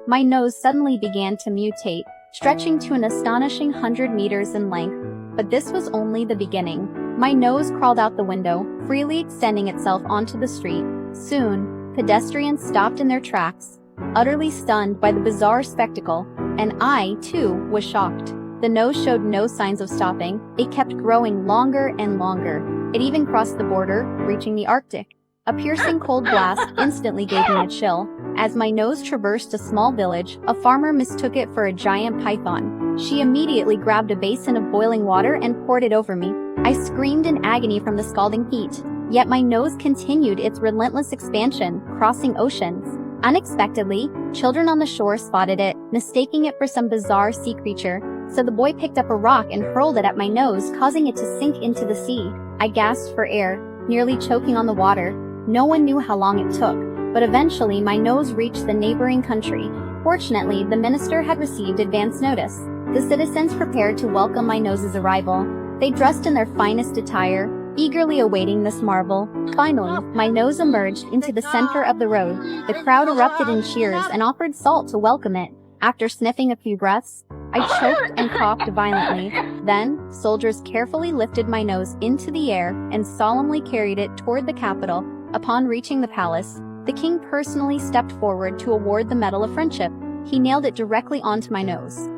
my nose suddenly began to mutate, stretching to an astonishing 100 meters in length. But this was only the beginning. My nose crawled out the window, freely extending itself onto the street. Soon, pedestrians stopped in their tracks, utterly stunned by the bizarre spectacle, and I, too, was shocked. The nose showed no signs of stopping. It kept growing longer and longer. It even crossed the border, reaching the Arctic. A piercing cold blast instantly gave me a chill. As my nose traversed a small village, a farmer mistook it for a giant python. She immediately grabbed a basin of boiling water and poured it over me. I screamed in agony from the scalding heat. Yet my nose continued its relentless expansion, crossing oceans. Unexpectedly, children on the shore spotted it, mistaking it for some bizarre sea creature. So the boy picked up a rock and hurled it at my nose, causing it to sink into the sea. I gasped for air, nearly choking on the water. No one knew how long it took, but eventually my nose reached the neighboring country. Fortunately, the minister had received advance notice. The citizens prepared to welcome my nose's arrival. They dressed in their finest attire, eagerly awaiting this marvel. Finally, my nose emerged into the center of the road. The crowd erupted in cheers and offered salt to welcome it. After sniffing a few breaths, I choked and coughed violently. Then, soldiers carefully lifted my nose into the air and solemnly carried it toward the capital. Upon reaching the palace, the king personally stepped forward to award the Medal of Friendship. He nailed it directly onto my nose.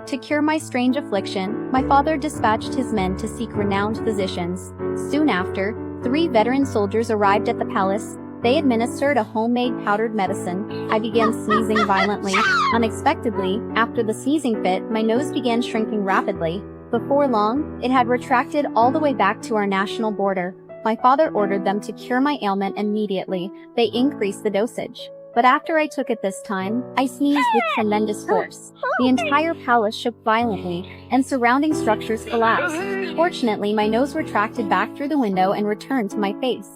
To cure my strange affliction, my father dispatched his men to seek renowned physicians. Soon after, 3 veteran soldiers arrived at the palace. They administered a homemade powdered medicine. I began sneezing violently. Unexpectedly, after the sneezing fit, my nose began shrinking rapidly. Before long, it had retracted all the way back to our national border. My father ordered them to cure my ailment immediately. They increased the dosage. But after I took it this time, I sneezed with tremendous force. The entire palace shook violently, and surrounding structures collapsed. Fortunately, my nose retracted back through the window and returned to my face.